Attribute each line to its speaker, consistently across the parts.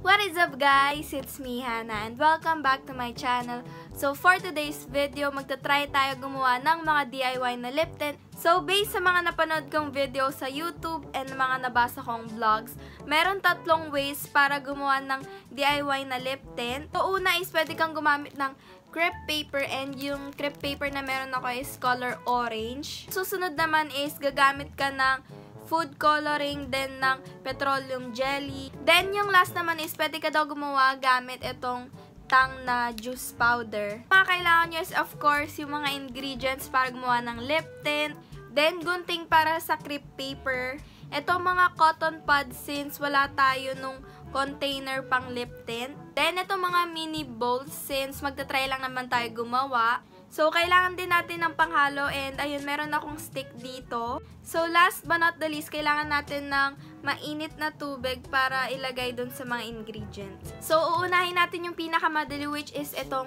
Speaker 1: What is up guys? It's me Hannah and welcome back to my channel. So for today's video, magta-try tayo gumawa ng mga DIY na lip tint. So based sa mga napanood kong video sa YouTube and mga nabasa kong vlogs, meron tatlong ways para gumawa ng DIY na lip tint. So una is pwede kang gumamit ng crepe paper and yung crepe paper na meron ako is color orange. Susunod naman is gagamit ka ng food coloring, then ng petroleum jelly. Then, yung last naman is, pwede ka daw gumawa gamit itong tang na juice powder. Mga kailangan nyo is, of course, yung mga ingredients para gumawa ng lip tint. Then, gunting para sa crepe paper. Ito mga cotton pads since wala tayo nung container pang lip tint. Then, ito mga mini bowls since magta-try lang naman tayo gumawa. So, kailangan din natin ng panghalo and ayun, meron akong stick dito. So, last but not the least, kailangan natin ng mainit na tubig para ilagay dun sa mga ingredients. So, uunahin natin yung pinakamadali which is itong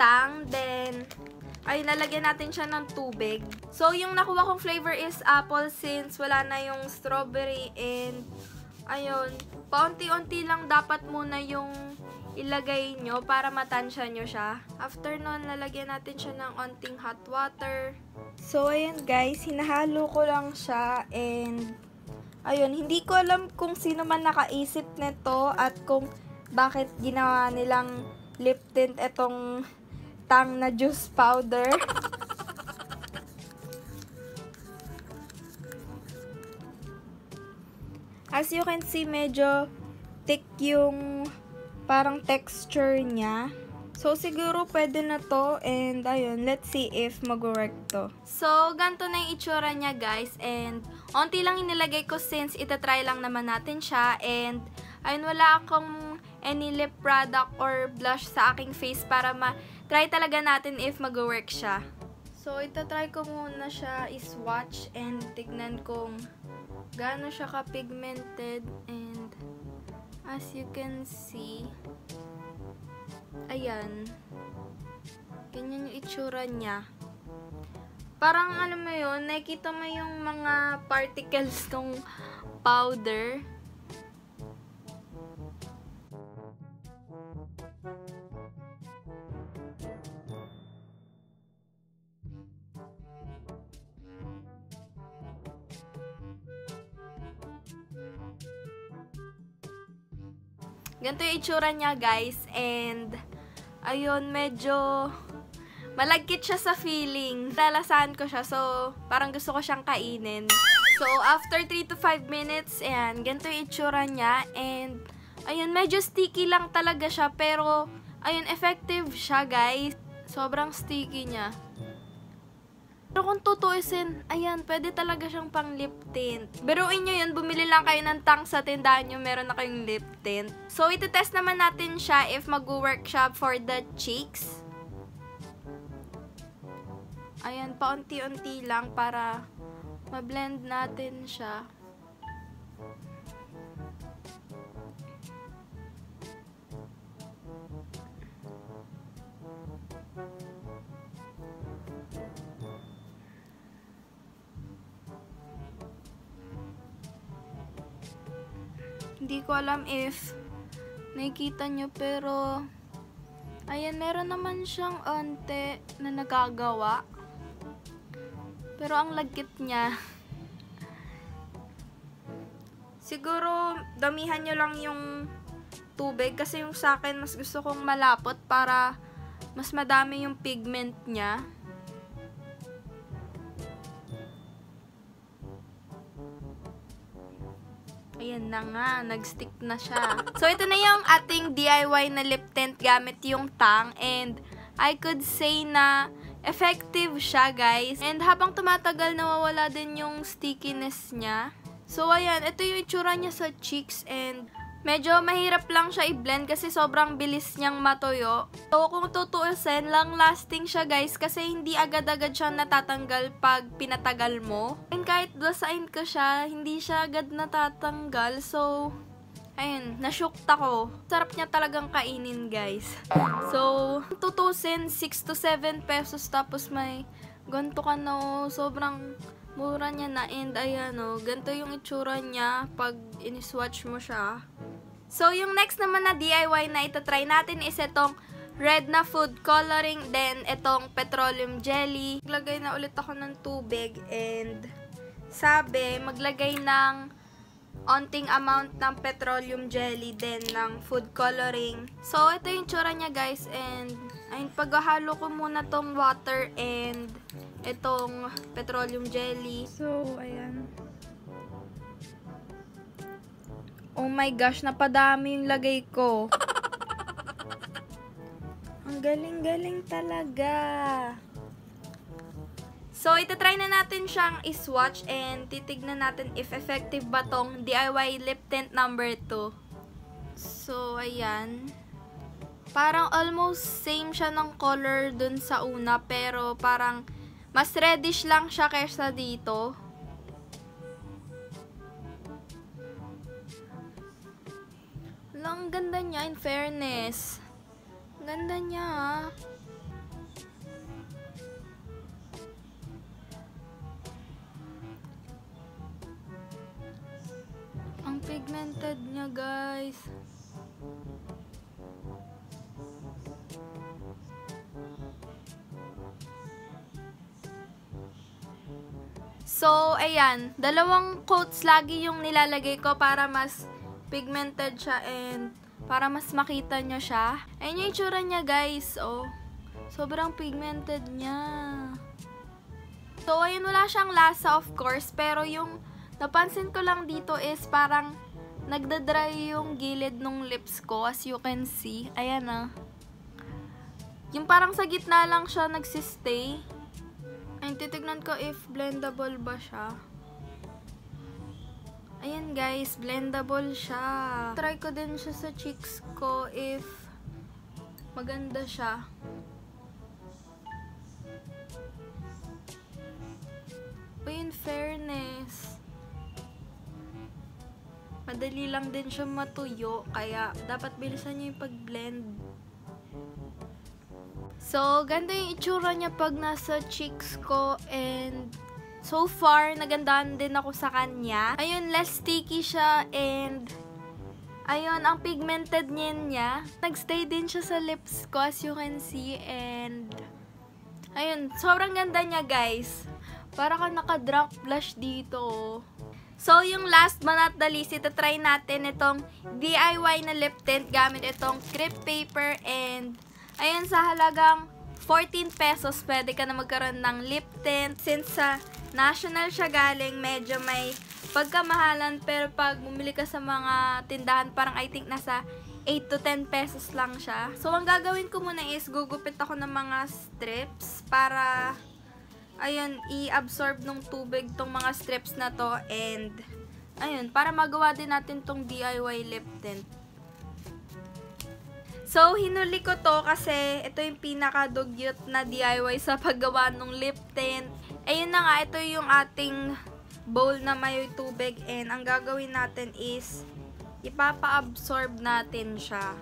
Speaker 1: tang. Then, ayun, lalagyan natin siya ng tubig. So, yung nakuha kong flavor is apple since wala na yung strawberry and ayun, paunti-unti lang dapat muna yung ilagay nyo para matansya nyo siya. After nun, lalagyan natin siya ng onting hot water. So, ayun guys, hinahalo ko lang siya and ayun, hindi ko alam kung sino man nakaisip nito at kung bakit ginawa nilang lip tint etong tang na juice powder. As you can see, medyo thick yung parang texture niya. So, siguro pwede na to. And, ayun, let's see if mag-work to. So, ganito na yung itsura niya, guys. And, onti lang inilagay ko since itatry lang naman natin siya. And, ayun, wala akong any lip product or blush sa aking face para ma-try talaga natin if mag-work siya. So, itatry ko muna siya i-swatch and tignan kung gaano siya ka-pigmented. And, as you can see, ayan, ganyan yung itsura niya. Parang alam mo yun, nakikita mo yung mga particles ng powder. Ganito yung itsura niya, guys. And, ayun, medyo malagkit siya sa feeling. Lalasahan ko siya. So, parang gusto ko siyang kainin. So, after 3 to 5 minutes, ayan, ganito yung itsura niya. And, ayun, medyo sticky lang talaga siya. Pero, ayun, effective siya, guys. Sobrang sticky niya. Pero kung tutuusin, ayan, pwede talaga siyang pang lip tint. Biruin nyo yun, bumili lang kayo ng tang sa tindahan nyo, meron na kayong lip tint. So, iti-test naman natin siya if mag-work siya for the cheeks. Ayan, paunti-unti lang para ma-blend natin siya. Hindi ko alam if nakikita nyo, pero ayan, meron naman siyang onte na nagagawa. Pero ang lagkit niya. Siguro, damihan nyo lang yung tubig kasi yung sa akin, mas gusto kong malapot para mas madami yung pigment niya. Ayan na nga, nag-stick na siya. So, ito na yung ating DIY na lip tint gamit yung tang. And, I could say na effective siya, guys. And, habang tumatagal, nawawala din yung stickiness niya. So, ayan, ito yung itsura niya sa cheeks. And, medyo mahirap lang siya i-blend kasi sobrang bilis niyang matuyo. So, kung tutuusin, long-lasting siya, guys, kasi hindi agad-agad siya natatanggal pag pinatagal mo. And kahit basahin ko siya, hindi siya agad natatanggal. So, ayun, na-shocked ako. Sarap niya talagang kainin, guys. So, tutuusin, 6 to 7 pesos tapos may ganito ka na, sobrang mura niya na. And ayan, ganito yung itsura niya pag in-swatch mo siya. So, yung next naman na DIY na itatry natin is itong red na food coloring, then itong petroleum jelly. Maglagay na ulit ako ng tubig and sabi, maglagay ng onting amount ng petroleum jelly, then ng food coloring. So, ito yung tsura niya guys, and ayun, paghahalo ko muna tong water and itong petroleum jelly. So, ayan. Oh my gosh, napadami yung lagay ko. Ang galing-galing talaga. So, itatry na natin siyang iswatch and titignan natin if effective ba tong DIY lip tint number 2. So, ayan. Parang almost same siya ng color dun sa una, pero parang mas reddish lang siya kaysa dito. Ang ganda niya, in fairness. Ganda niya, ha? Ang pigmented niya, guys. So, ayan. Dalawang coats lagi yung nilalagay ko para mas pigmented siya and para mas makita nyo siya. Ayun yung itsura niya guys. Oh, sobrang pigmented niya. So, ayun, wala siyang lasa of course. Pero yung napansin ko lang dito is parang nagdadry yung gilid ng lips ko as you can see. Ayan ah. Yung parang sa gitna lang siya nagsistay. Ayun, titignan ko if blendable ba siya. Ayan guys, blendable siya. Try ko din siya sa cheeks ko if maganda siya. Uy, in fairness, madali lang din siya matuyo, kaya dapat bilisan niyo yung pag-blend. So, ganda yung itsura niya pag nasa cheeks ko and so far, nagandahan din ako sa kanya. Ayun, less sticky siya and ayun, ang pigmented niya. Nagstay din siya sa lips ko as you can see and ayun, sobrang ganda niya guys. Para ka naka-drunk blush dito. So, yung last but not the least, itatry natin itong DIY na lip tint gamit itong crepe paper and ayun, sa halagang 14 pesos, pwede ka na magkaroon ng lip tint. Since sa national siya galing, medyo may pagkamahalan, pero pag bumili ka sa mga tindahan, parang I think nasa 8 to 10 pesos lang siya. So, ang gagawin ko muna is gugupit ako ng mga strips para, ayun, i-absorb ng tubig tong mga strips na to and, ayun, para magawa din natin tong DIY lip tint. So, hinuli ko to kasi ito yung pinakadugyot na DIY sa paggawa ng lip tint. Ayun na nga, ito yung ating bowl na may tubig and ang gagawin natin is ipapa-absorb natin siya.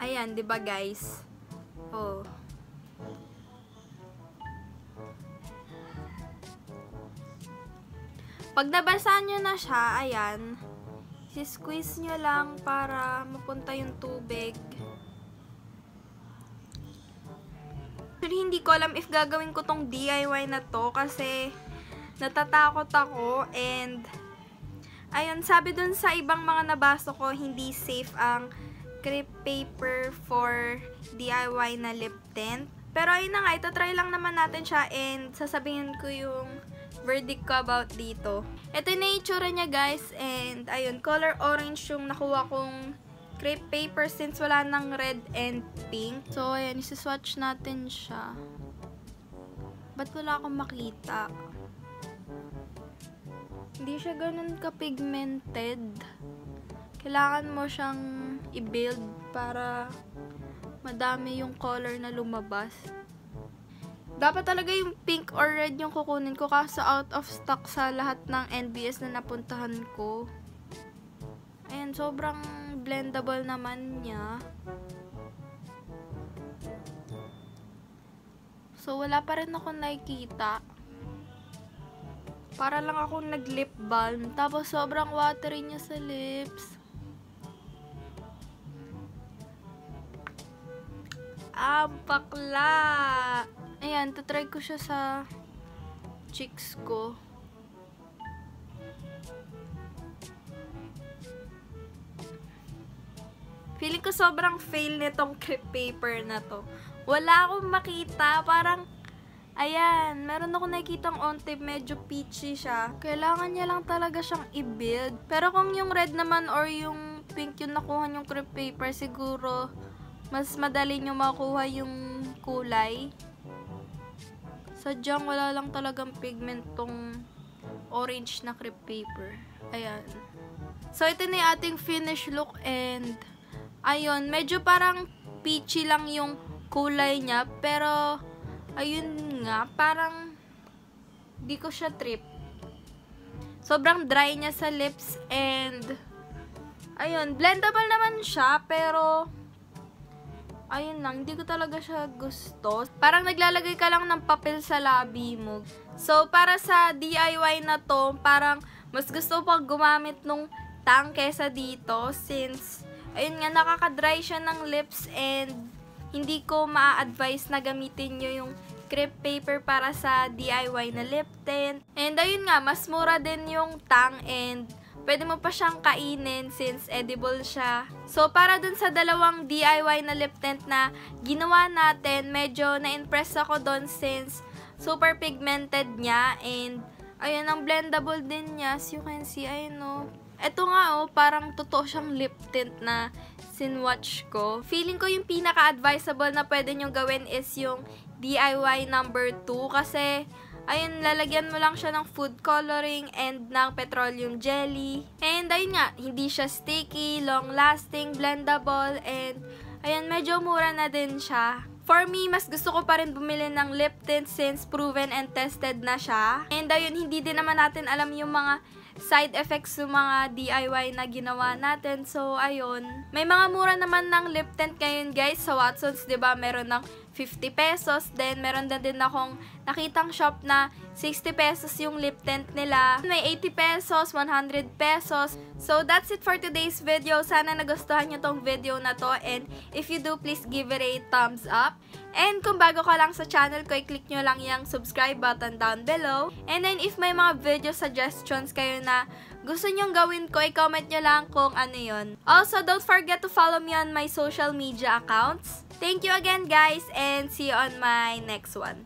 Speaker 1: Ayan, 'di ba guys? Oh. Pag nabasa nyo na siya, ayan, squeeze nyo lang para mapunta yung tubig. Actually, hindi ko alam if gagawin ko tong DIY na to kasi natatakot ako and ayun, sabi dun sa ibang mga nabasa ko, hindi safe ang crepe paper for DIY na lip tint. Pero ayun na nga, itatry lang naman natin siya and sasabihin ko yung verdict ko about dito. Ito na yung itsura niya guys and ayun, color orange yung nakuha kong crepe paper since wala ng red and pink. So, ayan, isi-swatch natin siya. Ba't wala akong makita? Hindi siya ganun ka-pigmented. Kailangan mo siyang i-build para madami yung color na lumabas. Dapat talaga yung pink or red yung kukunin ko kaso out of stock sa lahat ng NBS na napuntahan ko. Ayan, sobrang blendable naman niya. So, wala pa rin ako nakikita. Para lang ako nag-lip balm. Tapos sobrang watery niya sa lips. Bakla! Ayan, tatry ko siya sa cheeks ko. Feeling ko sobrang fail nitong crepe paper na to. Wala akong makita. Parang, ayan, meron ako nakikitang on tip, medyo peachy siya. Kailangan niya lang talaga siyang i-build. Pero kung yung red naman or yung pink yung nakuha yung crepe paper, siguro mas madali nyo makuha yung kulay. Sadyang wala lang talagang pigment tong orange na crepe paper. Ayan. So, ito na yung ating finish look and ayun, medyo parang peachy lang yung kulay niya. Pero, ayun nga, parang di ko siya trip. Sobrang dry niya sa lips and ayun, blendable naman siya pero ayun lang, hindi ko talaga siya gusto. Parang naglalagay ka lang ng papel sa labi mo. So, para sa DIY na to, parang mas gusto pang gumamit nung tang kesa dito since ayun nga, nakaka-dry siya ng lips and hindi ko ma-advise na gamitin nyo yung crepe paper para sa DIY na lip tint. And ayun nga, mas mura din yung tang and pwede mo pa siyang kainin since edible siya. So, para dun sa dalawang DIY na lip tint na ginawa natin, medyo na-impress ako dun since super pigmented niya and ayun, ang blendable din niya. As you can see, ayun o. Ito nga parang totoo siyang lip tint na sinwatch ko. Feeling ko yung pinaka-advisable na pwede nyo gawin is yung DIY number 2 kasi ayun, lalagyan mo lang siya ng food coloring and ng petroleum jelly. And ayun nga, hindi siya sticky, long-lasting, blendable, and ayun, medyo mura na din siya. For me, mas gusto ko pa rin bumili ng lip tint since proven and tested na siya. And ayun, hindi din naman natin alam yung mga side effects ng mga DIY na ginawa natin. So, ayun. May mga mura naman ng lip tint ngayon, guys. Sa Watsons, 'di ba? Meron ng 50 pesos. Then, meron din akong nakitang shop na 60 pesos yung lip tint nila. May 80 pesos, 100 pesos. So, that's it for today's video. Sana nagustuhan nyo tong video na to. And if you do, please give it a thumbs up. And kung bago ka lang sa channel ko, i-click nyo lang yung subscribe button down below. And then, if may mga video suggestions kayo na gusto nyong gawin ko, i-comment nyo lang kung ano yun. Also, don't forget to follow me on my social media accounts. Thank you again, guys, and see you on my next one.